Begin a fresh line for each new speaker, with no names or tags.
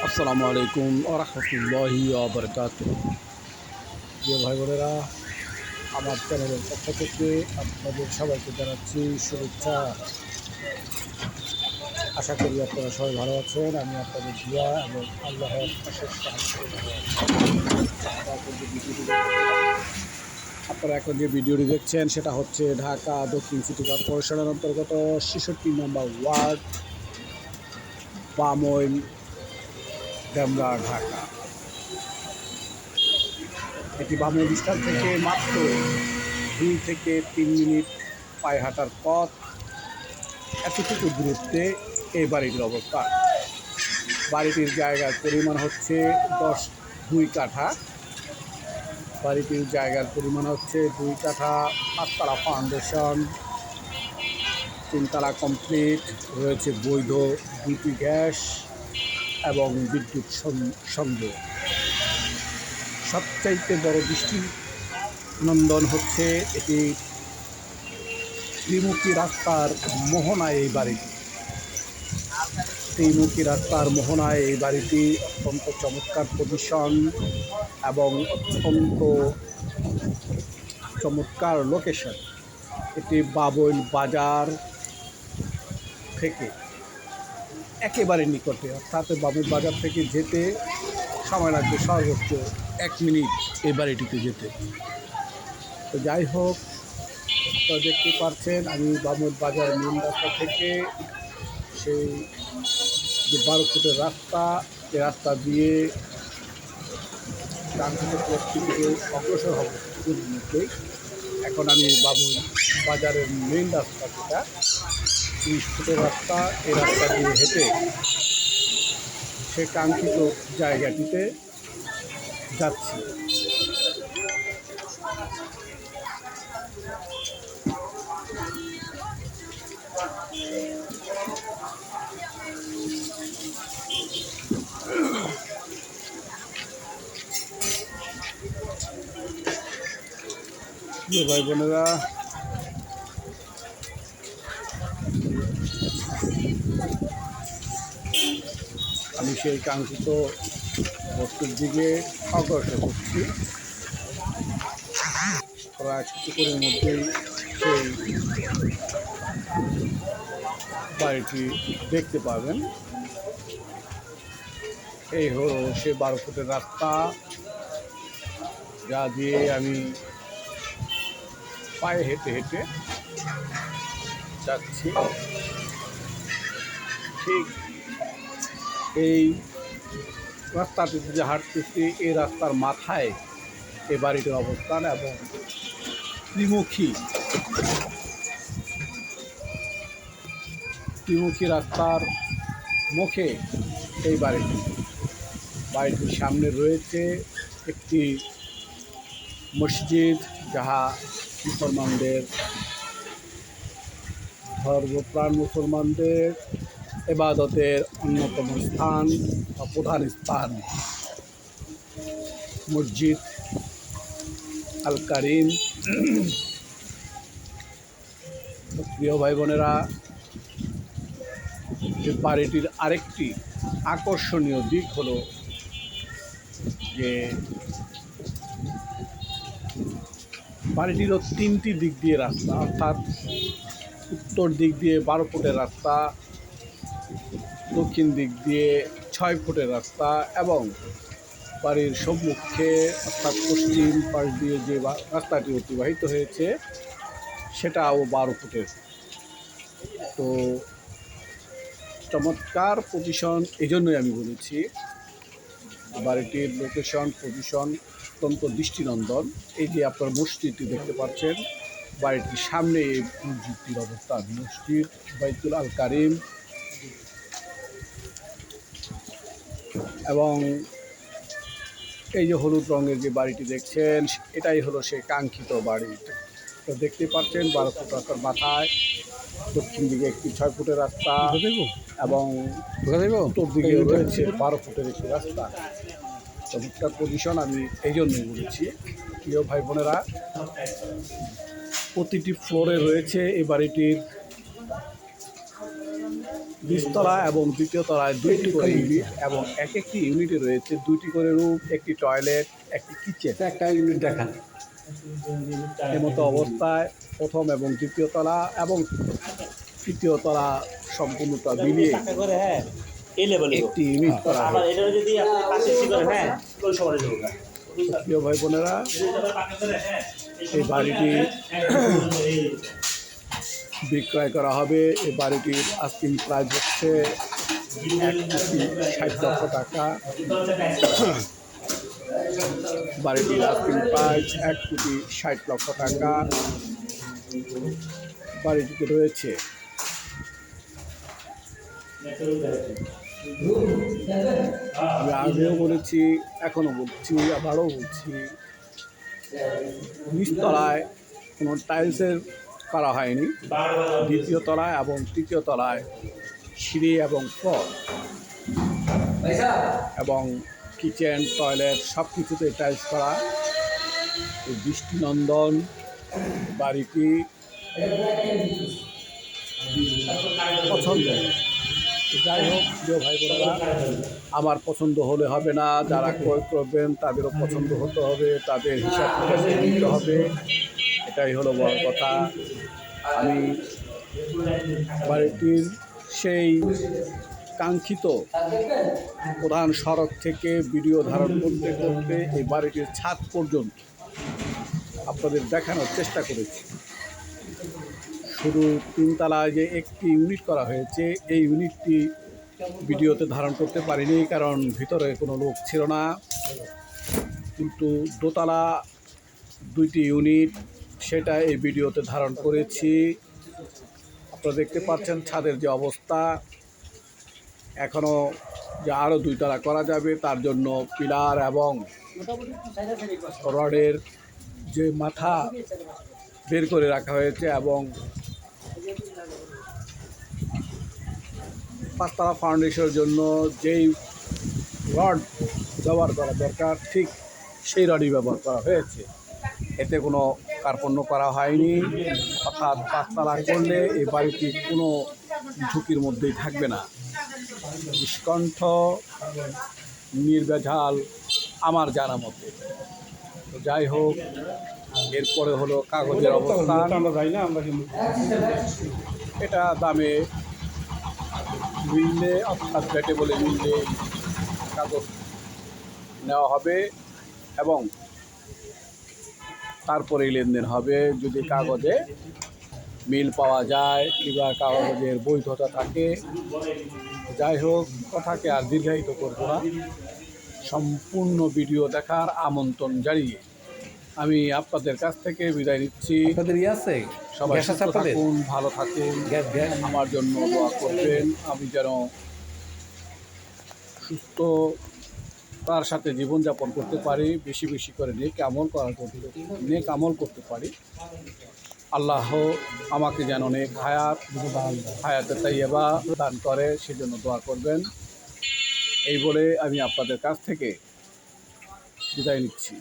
আসসালামু আলাইকুম ওয়া রাহমাতুল্লাহি ওয়া বারাকাতুহু। প্রিয় ভাই বোনেরা, আমার চ্যানেলের পক্ষ থেকে আপনাদের সবাইকে জানাচ্ছি শুভেচ্ছা। আশা করি আপনারা সবাই ভালো আছেন। আমি আপনাদের দোয়া এবং আল্লাহর অশেষ সাহায্যে ভালো আছি। আপনারা এখন যে ভিডিওটি দেখছেন সেটা হচ্ছে ঢাকা দক্ষিণ সিটি কর্পোরেশনের অন্তর্গত ৬৬ নম্বর ওয়ার্ড, বামইন, ডেমরা, ঢাকা। এটি বামইন স্থান থেকে মাত্র 2 থেকে 3 মিনিট পায়ে হাঁটার পথ। এতটুকু দূরত্বে এই বাড়িটির অবস্থান। বাড়িটির জায়গার পরিমাণ হচ্ছে 2 কাঠা। বাড়িটির জায়গার পরিমাণ হচ্ছে 2 কাঠা। 5 তলা ফাউন্ডেশন, 3 তলা কমপ্লিট, রয়েছে বৈধ 2টি গ্যাস এবং বিদ্যুৎ সংযোগ। সবচাইতে বড় দৃষ্টিনন্দন হচ্ছে এটি ত্রিমুখী রাস্তার মোহনায় এই বাড়িটি। ত্রিমুখী রাস্তার মোহনায় এই বাড়িটি অত্যন্ত চমৎকার পজিশন এবং অত্যন্ত চমৎকার লোকেশন। এটি বাবইল বাজার থেকে একেবারে নিকটে, অর্থাৎ বাবুল বাজার থেকে যেতে সময় লাগবে সর্বোচ্চ 1 মিনিট এই বাড়িটিতে যেতে। তো যাই হোক, তো দেখতে পাচ্ছেন আমি বাবুল বাজার মেন রাস্তা থেকে সেই যে 12 ফুটের রাস্তা, এই রাস্তা দিয়ে কাঙ্ক্ষিত পথটি থেকে অগ্রসর হব কিছুদিন মধ্যেই। এখন আমি বাবুল বাজারের মেন রাস্তা, যেটা 30 ফুটের রাস্তা, এই রাস্তা দিয়ে হেঁটে সে কাঙ্ক্ষিত জায়গাটিতে যাচ্ছি। প্রিয় ভাই বোনেরা, আমি সেই কাঙ্ক্ষিত বস্তুর দিকে অগ্রসর করছি। প্রায় কিছুক্ষণের মধ্যেই সেই বাড়িটি দেখতে পাবেন। এই হলো সে 12 ফুটের রাস্তা, যা দিয়ে আমি পায়ে হেঁটে হেঁটে যাচ্ছি। ঠিক এই রাস্তাটিতে যে হাঁটতেছি, এই রাস্তার মাথায় এই বাড়িটির অবস্থান এবং ত্রিমুখী রাস্তার মুখে এই বাড়িটি। বাড়িটির সামনে রয়েছে একটি মসজিদ, যাহা মুসলমানদের, ধর্মপ্রাণ মুসলমানদের ইবাদতের অন্যতম স্থান বা প্রধান স্থান, মসজিদ আল কারিম। প্রিয় ভাই বোনেরা, এই বাড়িটির আরেকটি আকর্ষণীয় দিক হলো যে বাড়িটিরও 3টি দিক দিয়ে রাস্তা, অর্থাৎ উত্তর দিক দিয়ে 12 ফুটের রাস্তা, দক্ষিণ দিক দিয়ে 6 ফুটের রাস্তা এবং বাড়ির সম্মুখে অর্থাৎ পশ্চিম পাশ দিয়ে যে রাস্তাটি অতিবাহিত হয়েছে সেটাও 12 ফুটের। তো চমৎকার পজিশন, এই জন্যই আমি বলেছি বাড়িটির লোকেশন, পজিশন অত্যন্ত দৃষ্টিনন্দন। এই যে আপনার মসজিদটি দেখতে পাচ্ছেন, বাড়িটির সামনে এই মসজিদটির অবস্থান, মসজিদ বাইতুল আল কারিম। এবং এই যে হলুদ রঙের যে বাড়িটি দেখছেন, এটাই হলো সেই কাঙ্ক্ষিত বাড়ি। তো দেখতে পাচ্ছেন 12 ফুট রাস্তার মাথায় দক্ষিণ দিকে একটি 6 ফুটের রাস্তা এবং উত্তর দিকে রয়েছে 12 ফুটের একটি রাস্তা। চমৎকার পজিশন, আমি এই জন্যই বলেছি। প্রিয় ভাই বোনেরা, প্রতিটি ফ্লোরে রয়েছে এই বাড়িটির নিচতলা এবং দ্বিতীয় তলায় 2টি করে ইউনিট এবং এক একটি ইউনিটে রয়েছে 2টি করে রুম, একটি টয়লেট, একটি কিচেন।
একটা ইউনিট দেখান।
এমতো অবস্থায় প্রথম এবং দ্বিতীয় তলা এবং তৃতীয় তলা সম্পূর্ণটা মিলিয়ে একটি ইউনিট করা হয়েছে। প্রিয় ভাই বোনেরা, এই বাড়িটি বিক্রয় করা হবে। এই বাড়িটির আস্কিং প্রাইস হচ্ছে 1,60,00,000 টাকা। বাড়িটির আস্কিং প্রাইস 1,60,00,000 টাকা। বাড়িটিতে রয়েছে আমি আগেও বলেছি, এখনও বলছি, আবারও বলছি, নিচতলায় কোনো টাইলসের করা হয়নি। দ্বিতীয় তলায় এবং তৃতীয় তলায় সিঁড়ি এবং ফ্লোর এবং কিচেন, টয়লেট সব কিছুতে টাইলস করা। এই দৃষ্টিনন্দন বাড়িটি পছন্দ। যাই হোক, প্রিয় ভাই বোনেরা, আমার পছন্দ হলে হবে না, যারা ক্রয় করবেন তাদেরও পছন্দ হতে হবে, তাদের হিসাব নিতে হবে। এটাই হলো বড় কথা। আমি বাড়িটির সেই কাঙ্ক্ষিত প্রধান সড়ক থেকে ভিডিও ধারণ করতে করতে এই বাড়িটির ছাদ পর্যন্ত আপনাদের দেখানোর চেষ্টা করেছি। শুধু 3 তলায় যে একটি ইউনিট করা হয়েছে, এই ইউনিটটি ভিডিওতে ধারণ করতে পারিনি, কারণ ভিতরে কোনো লোক ছিল না। কিন্তু দোতলা 2টি ইউনিট, সেটা এই ভিডিওতে ধারণ করেছি। আপনারা দেখতে পাচ্ছেন ছাদের যে অবস্থা। এখনও যে আরও 2 তলা করা যাবে, তার জন্য পিলার এবং রডের যে মাথা বের করে রাখা হয়েছে এবং 5 তলা ফাউন্ডেশনের জন্য যেই রড ব্যবহার করা দরকার, ঠিক সেই রডই ব্যবহার করা হয়েছে। এতে কোনো কার্পণ্য করা হয়নি। অর্থাৎ 5 তলা করলে এই বাড়িটি কোনো ঝুঁকির মধ্যেই থাকবে না। নিষ্কণ্ঠ, নির্ভেজাল আমার জানা মতে। তো যাই হোক, এরপরে হলো কাগজের অবস্থান। এটা দামে মিললে, অর্থাৎ ব্যাটে বলে মিললে কাগজ নেওয়া হবে এবং তারপরেই লেনদেন হবে। যদি কাগজে মিল পাওয়া যায় কিংবা কাগজের বৈধতা থাকে। যাই হোক, কথাকে আর দীর্ঘায়িত করব না। সম্পূর্ণ ভিডিও দেখার আমন্ত্রণ জানিয়ে আমি আপনাদের কাছ থেকে বিদায় নিচ্ছি। সবাই সুস্থ থাকুন, ভালো থাকুন, আমার জন্য দোয়া করবেন। আমি যেন সুস্থ তার সাথে জীবনযাপন করতে পারি, বেশি বেশি করে নেক আমল করতে পারি। আল্লাহ আমাকে যেন নেক হায়াতে তাইয়্যিবা দান করে, সেজন্য দোয়া করবেন। এই বলে আমি আপনাদের কাছ থেকে বিদায় নিচ্ছি।